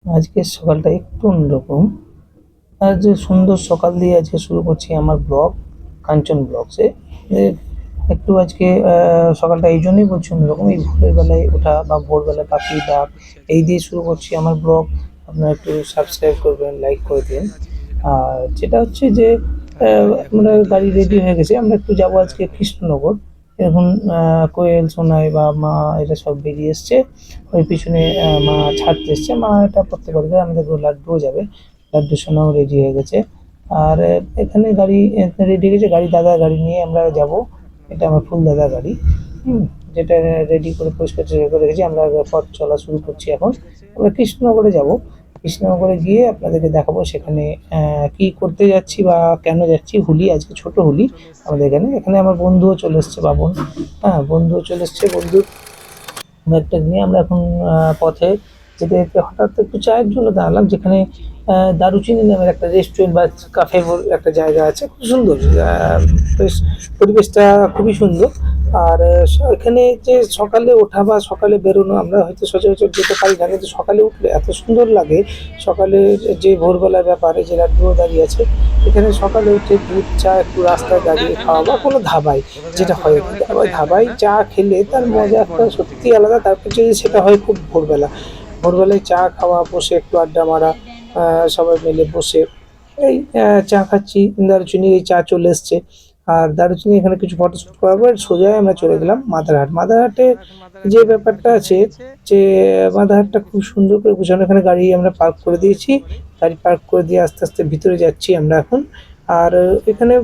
আজকে সকালটা একটু অন্যরকম। আজ যে সুন্দর সকাল দিয়ে আজকে শুরু করছি আমার ব্লগ, কাঞ্চন ব্লগসে। একটু আজকে সকালটা এই জন্যই বলছি অন্যরকম, এই ভোরের বেলায় ওঠা বা ভোরবেলায় পাখির ডাক এই দিয়ে শুরু করছি আমার ব্লগ। আপনারা একটু সাবস্ক্রাইব করবেন, লাইক করে দিন। আর যেটা হচ্ছে যে আমরা গাড়ি রেডি হয়ে গেছে, আমরা একটু যাবো আজকে কৃষ্ণনগর। এখন কোয়েল সোনাই বা মা এটা সব বেরিয়ে এসছে। ওই পিছনে মা ছাড়তে এসছে, মা এটা করতে পারবে, আমাদের লাড্ডুও যাবে, লাড্ডু সোনাও রেডি হয়ে গেছে। আর এখানে গাড়ি রেডি হয়ে গেছে, গাড়ি দাদা গাড়ি নিয়ে আমরা যাব। এটা আমার ফুল দাদা গাড়ি, হুম, যেটা রেডি করে পরিষ্কার টরিষ্কার করে রেখেছি। আমরা পথ চলা শুরু করছি এখন। আমরা কৃষ্ণনগরে যাব। কৃষ্ণনগরে গিয়ে আপনাদেরকে দেখাবো সেখানে কি করতে যাচ্ছি বা কেন যাচ্ছি। হোলি আজকে, ছোট হোলি আমাদের এখানে। এখানে আমার বন্ধুও চলে এসছে, বাবন। হ্যাঁ, বন্ধুও চলে এসছে, বন্ধুর ব্যাগটা নিয়ে আমরা এখন পথে যেতে যেতে হঠাৎ একটু চায়ের জন্য দাঁড়ালাম, যেখানে দারুচিনি নামের একটা রেস্টুরেন্ট বা কাফে একটা জায়গা আছে, খুব সুন্দর। বেশ পরিবেশটা খুবই সুন্দর। আর এখানে যে সকালে ওঠা বা সকালে বেরোনো, আমরা হয়তো সচরাচর যেতে পারি না, কিন্তু সকালে উঠলে এত সুন্দর লাগে। সকালে যে ভোরবেলার ব্যাপারে যে লাড্ডুও দাঁড়িয়ে আছে এখানে, সকালে উঠে দুধ চা একটু রাস্তায় দাঁড়িয়ে খাওয়া বা কোনো ধাবায় যেটা হয় আর কি, ধাবায় চা খেলে তার মজা একটা সত্যি আলাদা। তারপর যদি সেটা হয় খুব ভোরবেলা, ভোরবেলায় চা খাওয়া, বসে একটু আড্ডা মারা, সবাই মিলে বসে এই চা খাচ্ছি। দারুচিনির এই চা চলে এসছে। আর দারুচিনি এখানে কিছু ফটোশ্যুট করার পর সোজাই আমরা চলে গেলাম মাদারহাট। মাদারহাটে যে ব্যাপারটা আছে যে মাদারহাটটা খুব সুন্দর করে গুছানো। এখানে গাড়ি আমরা পার্ক করে দিয়েছি, গাড়ি পার্ক করে দিয়ে আস্তে আস্তে ভিতরে যাচ্ছি আমরা এখন। আর এখানে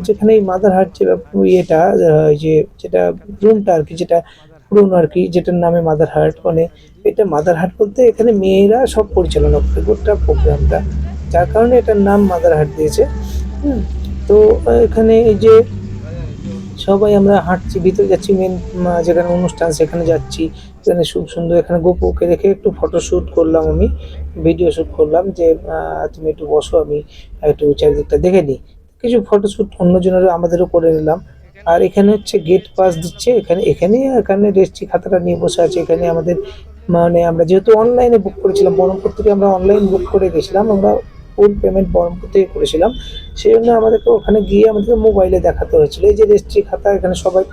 যেখানে এই মাদারহাট যে ইয়েটা, যে যেটা রুমটা আর কি, যেটা পুরনো আর কি, যেটার নামে মাদারহাট, মানে এটা মাদারহাট বলতে এখানে মেয়েরা সব পরিচালনা করে গোটা প্রোগ্রামটা, যার কারণে এটার নাম মাদারহাট দিয়েছে। হুম, তো এখানে এই যে সবাই আমরা হাঁটছি, ভিতরে যাচ্ছি, মেন যেখানে অনুষ্ঠান সেখানে যাচ্ছি। সেখানে খুব সুন্দর, এখানে গোপুকে রেখে একটু ফটো শ্যুট করলাম আমি, ভিডিও শ্যুট করলাম যে তুমি একটু বসো, আমি একটু চারিদিকটা দেখে নিই। কিছু ফটো শ্যুট অন্যজনেরও আমাদেরও করে নিলাম। আর এখানে হচ্ছে গেট পাস দিচ্ছে, এখানে রেজিস্ট্রি খাতাটা নিয়ে বসে আছে। এখানে আমাদের মানে আমরা যেহেতু অনলাইনে বুক করেছিলাম, বহরমপুর থেকে আমরা অনলাইন বুক করে গেছিলাম, আমরা ফুল পেমেন্ট বহরমপুর থেকে করেছিলাম। সেই জন্য আমাদেরকে ওখানে গিয়ে আমাদেরকে মোবাইলে দেখাতে হয়েছিল এই যে রেজিস্ট্রি খাতা। এখানে সবাই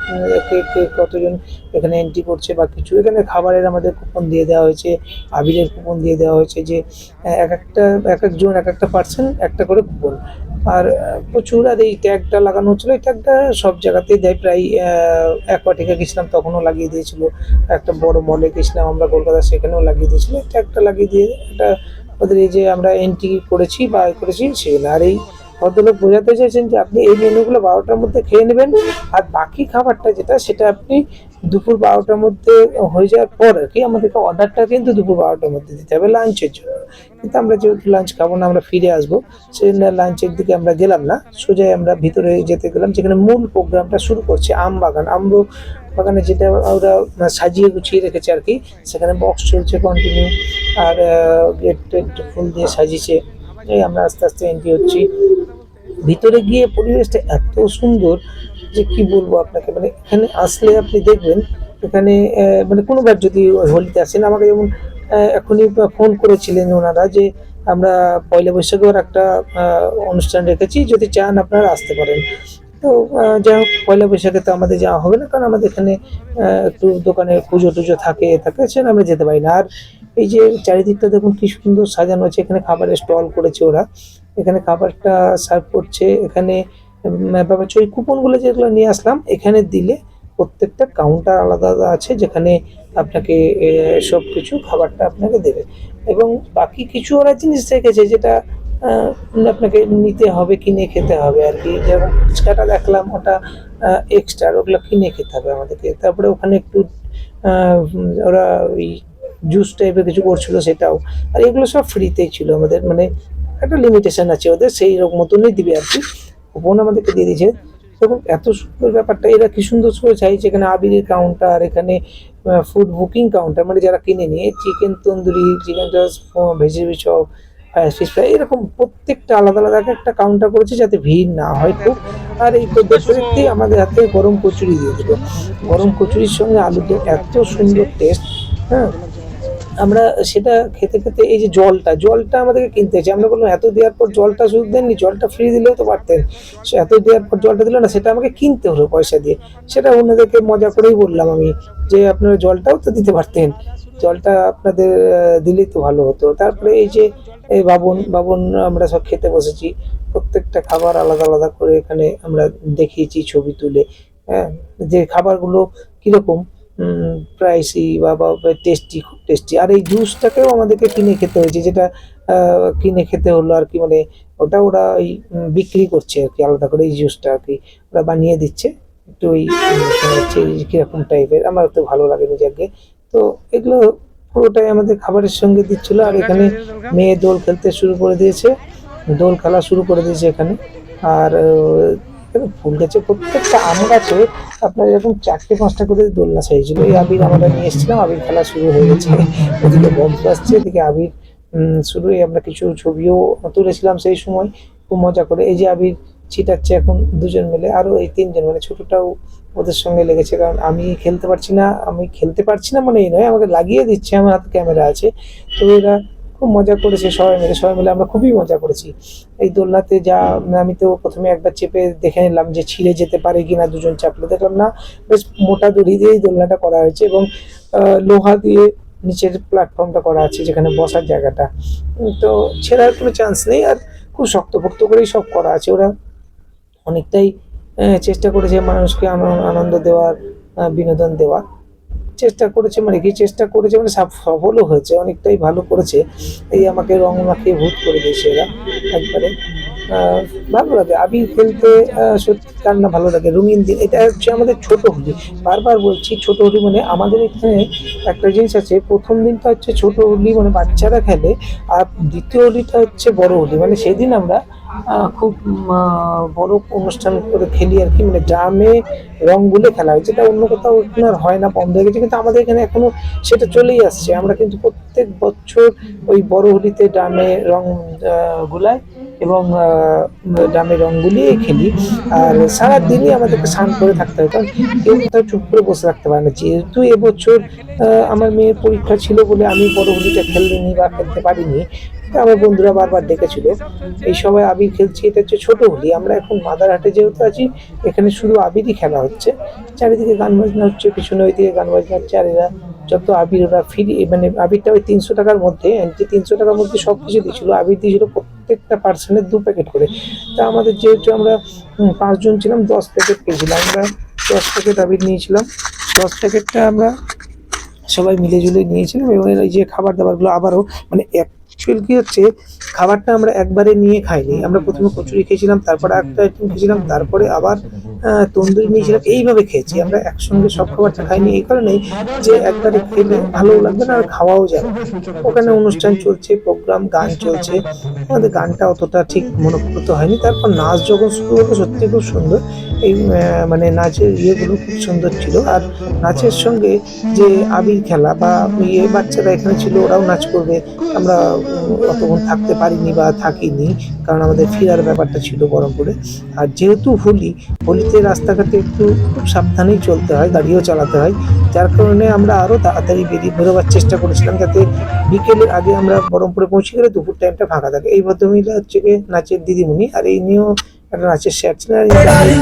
কে কে কতজন এখানে এন্ট্রি করছে বা কিছু। এখানে খাবারের আমাদের কুপন দিয়ে দেওয়া হয়েছে, আবিরের কুপন দিয়ে দেওয়া হয়েছে, যে এক একজন এক একটা পার্সন একটা করে কুপন। আর প্রচুর। আর এই ট্যাগটা লাগানো হচ্ছিলো, এই ট্যাগটা সব জায়গাতেই দেয় প্রায়। অ্যাকোয়াটিকা গেছিলাম তখনও লাগিয়ে দিয়েছিল, একটা বড় মলে গেছিলাম আমরা কলকাতা, সেখানেও লাগিয়ে দিয়েছিল। এই ট্যাগটা লাগিয়ে দিয়ে এটা ওদের এই যে আমরা এন্ট্রি করেছি বা করেছি সেখানে। আর এই ভদ্রলোক বোঝাতে চাইছেন যে আপনি এই মেনুগুলো 12টার মধ্যে খেয়ে নেবেন, আর বাকি খাবারটা যেটা সেটা আপনি দুপুর 12টার মধ্যে হয়ে যাওয়ার পর আর কি, আমাদেরকে অর্ডারটা কিন্তু দুপুর 12টার মধ্যে দিতে হবে লাঞ্চের জন্য। কিন্তু আমরা যেহেতু লাঞ্চ খাবো না, আমরা ফিরে আসবো, সেই জন্য লাঞ্চের দিকে আমরা গেলাম না, সোজাই আমরা ভিতরে যেতে গেলাম, যেখানে মূল প্রোগ্রামটা শুরু করছে। আম বাগানে যেটা ওরা সাজিয়ে গুছিয়ে রেখেছে আর কি, সেখানে বক্স চলছে কন্টিনিউ। আর গেট টেট ফুল দিয়ে সাজিয়েছে। এই আমরা আস্তে আস্তে এন্ট্রি হচ্ছি। ভিতরে গিয়ে পরিবেশটা এত সুন্দর যে কি বলবো আপনাকে, মানে এখানে আসলে আপনি দেখবেন। এখানে মানে কোনোবার যদি হোলিতে আসেন, আমাকে যেমন এখনই ফোন করেছিলেন ওনারা যে আমরা পয়লা বৈশাখের একটা অনুষ্ঠান রেখেছি, যদি চান আপনারা আসতে পারেন। তো যাই হোক, পয়লা বৈশাখে তো আমাদের যাওয়া হবে না, কারণ আমাদের এখানে একটু দোকানে পুজো টুজো থাকে সেজন্য আমরা যেতে পারি না। আর এই যে চারিদিকটা দেখুন কি সুন্দর সাজানো আছে, এখানে খাবারের স্টল করেছে ওরা, এখানে খাবারটা সার্ভ করছে। এখানে ব্যাপার হচ্ছে ওই কুপনগুলো যেগুলো নিয়ে আসলাম এখানে দিলে প্রত্যেকটা কাউন্টার আলাদা আলাদা আছে, যেখানে আপনাকে সব কিছু খাবারটা আপনাকে দেবে। এবং বাকি কিছু ওরা জিনিস রেখেছে যেটা আপনাকে নিতে হবে, কিনে খেতে হবে আর কি। যেমন ফুচকাটা দেখলাম, ওটা এক্সট্রা, ওগুলো কিনে খেতে হবে আমাদেরকে। তারপরে ওখানে একটু ওরা ওই জুস টাইপের কিছু করছিল সেটাও। আর এগুলো সব ফ্রিতেই ছিল আমাদের, মানে একটা লিমিটেশন আছে ওদের, সেই রকম মতনই দিবে আর কি। কুপন আমাদেরকে দিয়ে দিয়েছে। এবং এত সুন্দর ব্যাপারটা, এরা কি সুন্দর করে চাইছে। এখানে আবিরের কাউন্টার, এখানে ফুড বুকিং কাউন্টার, মানে যারা কিনে নিয়ে chicken tandoori, chicken vegetable chop, fish fry, এরকম প্রত্যেকটা আলাদা আলাদা একটা কাউন্টার করেছে যাতে ভিড় না হয় খুব। আর এই দেখতে দেখতেই আমাদের হাতে গরম কচুরি দিয়ে দিল। গরম কচুরির সঙ্গে আলুর দম, এত সুন্দর টেস্ট। হ্যাঁ, আমরা সেটা খেতে খেতে এই যে জলটা আমাদেরকে কিনতে হয়েছে। আমরা বললাম এত দেওয়ার পর জলটা শুধু দেননি, জলটা ফ্রি দিলেও তো পারতেন। সে এত দেওয়ার পর জলটা দিল না, সেটা আমাকে কিনতে হলো পয়সা দিয়ে। সেটা অন্যদেরকে মজা করেই বললাম আমি যে আপনারা জলটাও তো দিতে পারতেন, জলটা আপনাদের দিলেই তো ভালো হতো। তারপরে এই যে এই বাবন আমরা সব খেতে বসেছি, প্রত্যেকটা খাবার আলাদা আলাদা করে এখানে আমরা দেখিয়েছি ছবি তুলে। হ্যাঁ, যে খাবারগুলো কিরকম প্রাইসি বা টেস্টি, খুব টেস্টি। আর এই জুসটাকেও আমাদেরকে কিনে খেতে হয়েছে, যেটা কিনে খেতে হলো আর কি। মানে ওটা ওরা ওই বিক্রি করছে আর কি আলাদা করে, এই জুসটা আর কি ওরা বানিয়ে দিচ্ছে একটু ওই হচ্ছে কিরকম টাইপের, আমার তো ভালো লাগেনি যাকে। তো এগুলো পুরোটাই আমাদের খাবারের সঙ্গে দিচ্ছিল। আর এখানে মেয়ে দোল খেলতে শুরু করে দিয়েছে, দোল খেলা শুরু করে দিয়েছে এখানে। আর এখানে ফুল গাছে, প্রত্যেকটা আম গাছে আপনার এরকম 4টে 5টা করে দোলনা সাজিয়েছিল। এই আবির আমরা নিয়ে এসেছিলাম, আবির খেলা শুরু হয়ে গেছে। ওদিকে বক্স বাজছে, এদিকে আবির শুরু। আমরা কিছু ছবিও তুলেছিলাম সেই সময়, খুব মজা করে। এই যে আবির ছিটাচ্ছে এখন দুজন মিলে, আরো এই 3জন, মানে ছোটটাও ওদের সঙ্গে লেগেছে। কারণ আমি খেলতে পারছি না মানে এই নয়, আমাকে লাগিয়ে দিচ্ছে, আমার হাতে ক্যামেরা আছে। তো এরা খুব মজা করেছে সবাই মিলে আমরা খুবই মজা করেছি এই দোলনাতে। যা আমি তো প্রথমে একবার চেপে দেখে নিলাম যে ছিঁড়ে যেতে পারে কিনা, দুজন চাপলে দেখলাম না, বেশ মোটা দড়ি দিয়েই দোলনাটা করা হয়েছে। এবং লোহা দিয়ে নিচের প্ল্যাটফর্মটা করা আছে, যেখানে বসার জায়গাটা। তো ছেঁড়ার কোনো চান্স নেই। আর খুব শক্তপোক্ত করেই সব করা আছে। ওরা অনেকটাই চেষ্টা করেছে মানুষকে আনন্দ দেওয়ার, বিনোদন দেওয়ার চেষ্টা করেছে। মানে কি চেষ্টা করেছে, মানে সফলও হয়েছে, অনেকটাই ভালো করেছে। এই আমাকে রং মাখিয়ে ভূত করে দিয়েছে এরা একবারে। ভালো লাগে আবির খেলতে, সত্যি কার না ভালো লাগে। রঙিন দিন, এটা হচ্ছে আমাদের ছোট হোলি। বারবার বলছি ছোট হোলি, মানে আমাদের এখানে একটা জিনিস আছে, প্রথম দিনটা হচ্ছে ছোট হোলি, মানে বাচ্চারা খেলে। আর দ্বিতীয় হোলিটা হচ্ছে বড় হোলি, মানে সেদিন আমরা খুব বড় অনুষ্ঠান করে খেলি আর কি। মানে ড্রামে রং গুলে খেলা হয়, যেটা অন্য কোথাও এখন আর হয় না, বন্ধ হয়ে গেছে। কিন্তু আমাদের এখানে এখনো সেটা চলেই আসছে। আমরা কিন্তু প্রত্যেক বছর ওই বড় হোলিতে ড্রামে রং গুলাই, এবং ড্রামে রং গুলিয়ে খেলি। আর সারাদিনই আমাদেরকে স্নান করে থাকতে হয়, কারণ কেউ কোথাও চুপ করে বসে থাকতে পারে না। যেহেতু এবছর আমার মেয়ের পরীক্ষা ছিল বলে আমি বড় হোলিটা খেলিনি বা খেলতে পারিনি, তো আমার বন্ধুরা বারবার ডেকেছিল। এই সবাই আবির খেলছি, এটা হচ্ছে ছোট হোলি। আমরা এখন মাদারহাটে যেহেতু আছি, এখানে শুধু আবিরই খেলা হচ্ছে। চারিদিকে গান বাজনা হচ্ছে, পিছনে ওইদিকে গান বাজনা হচ্ছে। আর এরা যত আবির ওরা ফ্রি, মানে আবিরটা ওই 300 টাকার মধ্যে, এন্ট্রি 300 টাকার মধ্যে সব কিছু দিয়েছিল। আবির দিয়েছিল প্রত্যেকটা পার্সনের 2 প্যাকেট করে। তা আমাদের যেহেতু আমরা 5জন ছিলাম, 10 প্যাকেট পেয়েছিলাম। আমরা 10 প্যাকেট আবির নিয়েছিলাম। 10 প্যাকেটটা আমরা সবাই মিলে-ঝুলে নিয়েছিলাম। এবং এই যে খাবার-দাবারগুলো আবারও, মানে অ্যাকচুয়াল কি হচ্ছে, খাবারটা আমরা একবারে নিয়ে খাইনি। আমরা প্রথমে কচুরি খেয়েছিলাম, তারপরে আরেকটা আইটেম খেয়েছিলাম, তারপরে আবার তন্দুরি নিয়েছিলাম। এইভাবে খেয়েছি আমরা, একসঙ্গে সব খাবারটা খাইনি। এই কারণেই যে একবারে খেলে ভালোও লাগবে না, আর খাওয়াও যাবে না। ওখানে অনুষ্ঠান চলছে, প্রোগ্রাম, গান চলছে। আমাদের গানটা অতটা ঠিক মনোপুত হয়নি। তারপর নাচ যখন শুরু হলো, সত্যি খুব সুন্দর। এই মানে নাচের ইয়েগুলো খুব সুন্দর ছিল। আর নাচের সঙ্গে যে আবির খেলা বা বাচ্চারা এখানে ছিল, ওরাও নাচ করবে। আমরা অতক্ষণ থাকতে পারিনি বা থাকিনি, কারণ আমাদের ফেরার ব্যাপারটা ছিল বহরমপুরে। আর যেহেতু হোলিতে রাস্তাঘাটে একটু খুব সাবধানেই চলতে হয়, গাড়িও চালাতে হয়। যার কারণে আমরা আরও তাড়াতাড়ি বেরোবার চেষ্টা করেছিলাম, যাতে বিকেলের আগে আমরা বহরমপুরে পৌঁছে গেলে দুপুর টাইমটা ফাঁকা থাকে। এই ভদ্রমহিলা হচ্ছে গিয়ে নাচের দিদিমণি, আর এই নিয়েও একটা নাচের শেয়ার ছিল। আর এই গানের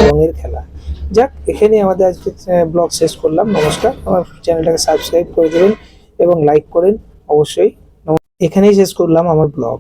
রঙের খেলা। যাক, এখানেই আমাদের আজকে ব্লগ শেষ করলাম। নমস্কার, আমার চ্যানেলটাকে সাবস্ক্রাইব করে দেবেন এবং লাইক করেন অবশ্যই। এখানেই শেষ করলাম আমার ব্লগ।